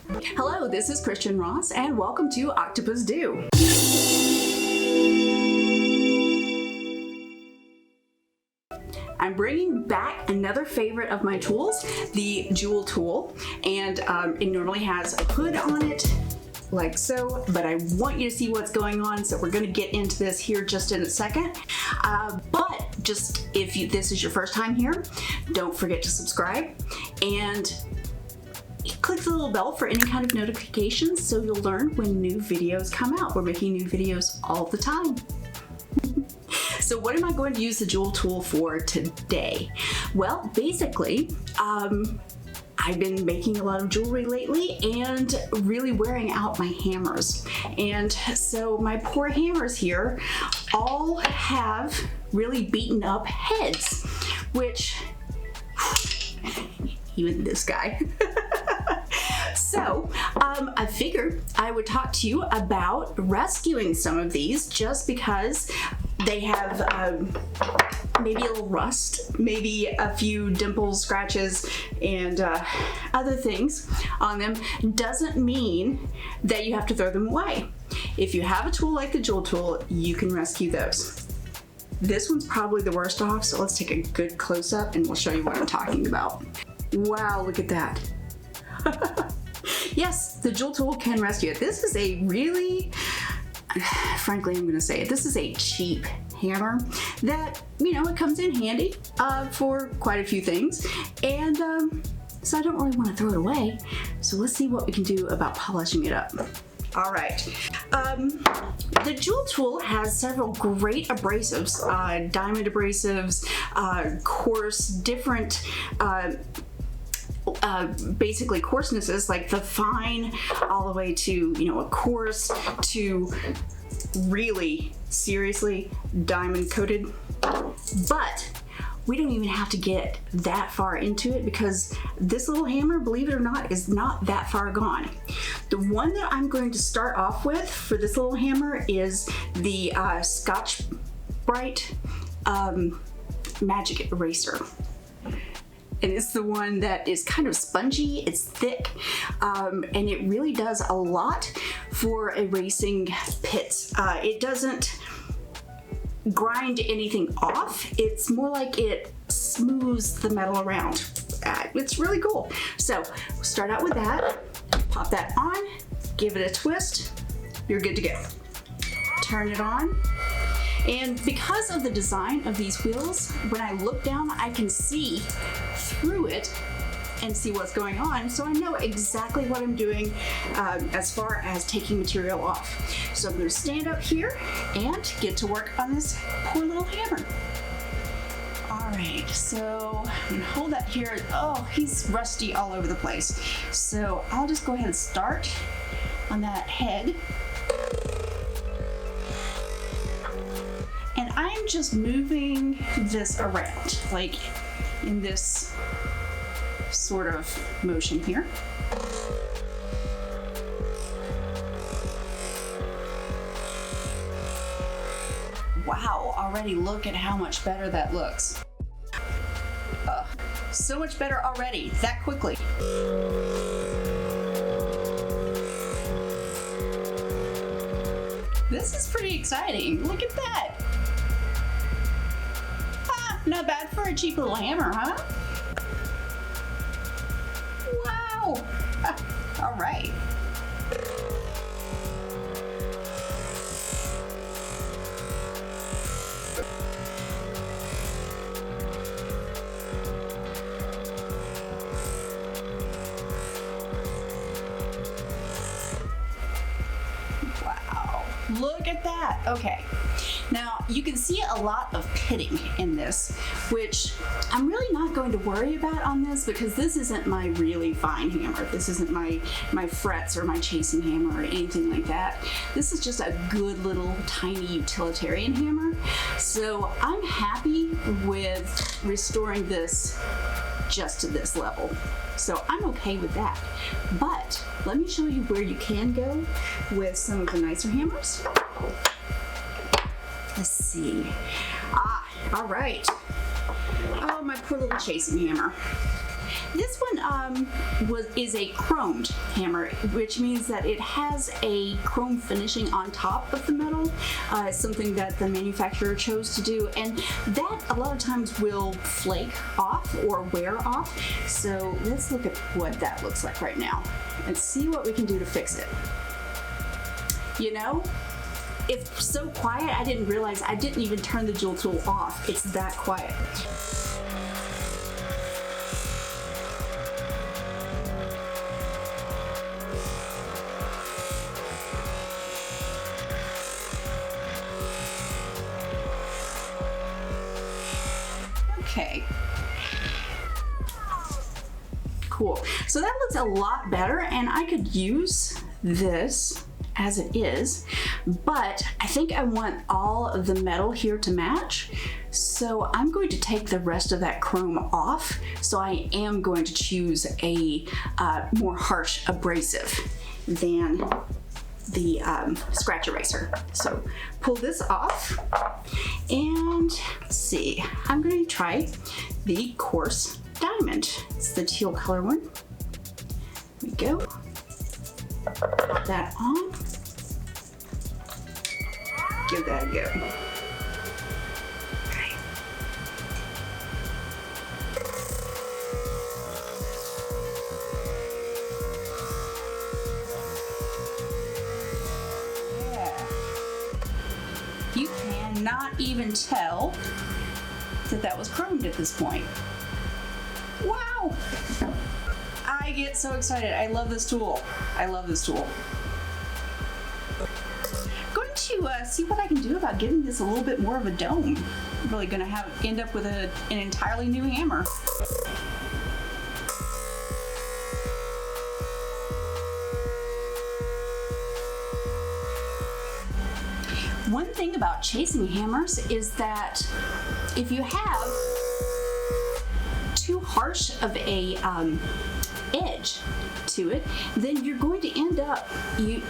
Hello, this is Christian Ross and welcome to OctopusDo. I'm bringing back another favorite of my tools, the JOOL tool, and it normally has a hood on it like so, but I want you to see what's going on, so we're going to get into this here just in a second. But just if this is your first time here, don't forget to subscribe and click the little bell for any kind of notifications so you'll learn when new videos come out. We're making new videos all the time. So what am I going to use the JOOL tool for today? Well, basically, I've been making a lot of jewelry lately and really wearing out my hammers. And so my poor hammers here all have really beaten up heads, which, even this guy. So I figured I would talk to you about rescuing some of these just because they have maybe a little rust, maybe a few dimples, scratches, and other things on them. Doesn't mean that you have to throw them away. If you have a tool like the JOOL tool, you can rescue those. This one's probably the worst off, so let's take a good close-up and we'll show you what I'm talking about. Wow, look at that. Yes, the JOOL tool can rescue it. This is a really, frankly, I'm gonna say it, this is a cheap hammer that, you know, it comes in handy for quite a few things. And so I don't really want to throw it away. So let's see what we can do about polishing it up. All right, the JOOL tool has several great abrasives, diamond abrasives, coarse, different, basically coarsenesses, like the fine all the way to, you know, a coarse to really seriously diamond coated. But we don't even have to get that far into it because this little hammer, believe it or not, is not that far gone. The one that I'm going to start off with for this little hammer is the Scotch-Brite Magic Eraser. And it's the one that is kind of spongy, it's thick, and it really does a lot for erasing pits. It doesn't grind anything off, it's more like it smooths the metal around. It's really cool. So we'll start out with that, pop that on, give it a twist, you're good to go. Turn it on. And because of the design of these wheels, when I look down, I can see through it and see what's going on. So I know exactly what I'm doing as far as taking material off. So I'm going to stand up here and get to work on this poor little hammer. All right, so I'm going to hold that here. Oh, he's rusty all over the place. So I'll just go ahead and start on that head. And I'm just moving this around, like in this sort of motion here. Wow, already look at how much better that looks. So much better already, that quickly. This is pretty exciting, look at that. Not bad for a cheap little hammer, huh? Wow! All right. Wow, look at that. Okay. Now, you can see a lot of pitting in this, which I'm really not going to worry about on this because this isn't my really fine hammer. This isn't my frets or my chasing hammer or anything like that. This is just a good little tiny utilitarian hammer. So I'm happy with restoring this just to this level. So I'm okay with that. But let me show you where you can go with some of the nicer hammers. Let's see. All right. Oh, my poor little chasing hammer. This one is a chromed hammer, which means that it has a chrome finishing on top of the metal. It's something that the manufacturer chose to do, and that a lot of times will flake off or wear off. So let's look at what that looks like right now and see what we can do to fix it. You know, it's so quiet, I didn't realize I didn't even turn the Jool tool off. It's that quiet. Okay. Cool. So that looks a lot better, and I could use this as it is, but I think I want all of the metal here to match. So I'm going to take the rest of that chrome off. So I am going to choose a more harsh abrasive than the scratch eraser. So pull this off, and let's see, I'm going to try the coarse diamond. It's the teal color one. There we go. Pop that on. Give that a go. Okay. Yeah. You cannot even tell that that was chromed at this point. Wow! I get so excited. I love this tool. I love this tool. I'm going to see what I can do about giving this a little bit more of a dome. I'm really going to end up with an entirely new hammer. One thing about chasing hammers is that if you have too harsh of a edge to it, then you're going to end up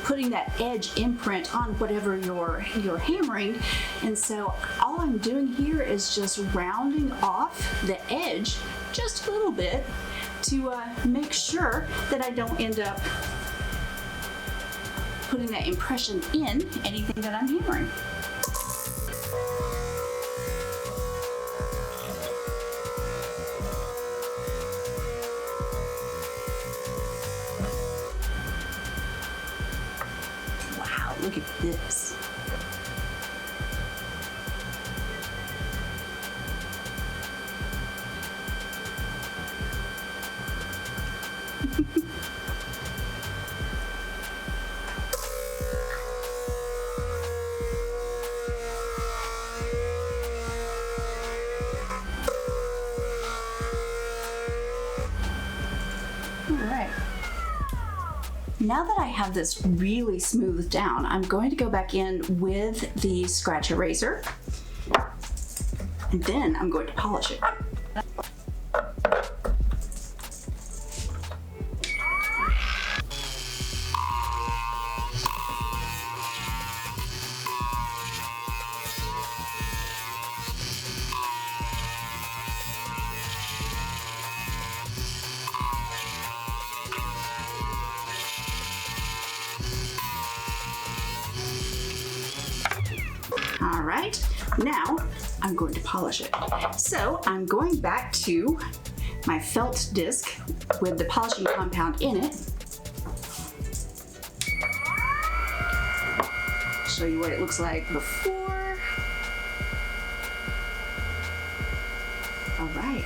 putting that edge imprint on whatever you're hammering. And so all I'm doing here is just rounding off the edge just a little bit to make sure that I don't end up putting that impression in anything that I'm hammering. Look at this. All right. Now that I have this really smoothed down, I'm going to go back in with the scratch eraser, and then I'm going to polish it. All right, now I'm going to polish it. So I'm going back to my felt disc with the polishing compound in it. Show you what it looks like before. All right.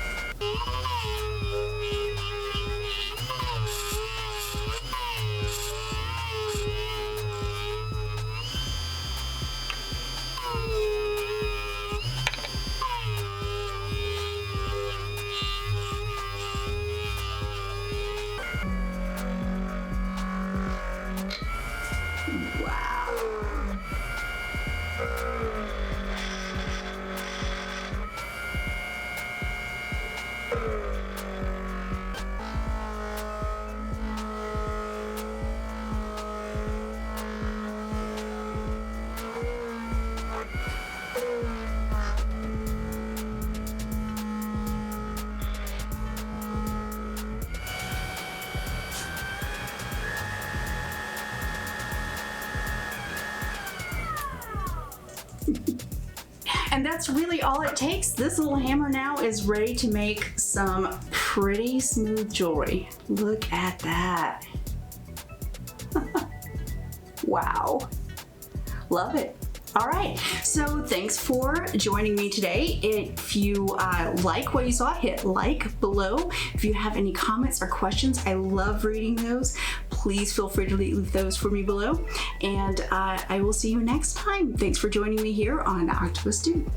And that's really all it takes. This little hammer now is ready to make some pretty smooth jewelry. Look at that. Wow. Love it. All right, so thanks for joining me today. If you like what you saw, hit like below. If you have any comments or questions, I love reading those. Please feel free to leave those for me below. And I will see you next time. Thanks for joining me here on OctopusDo.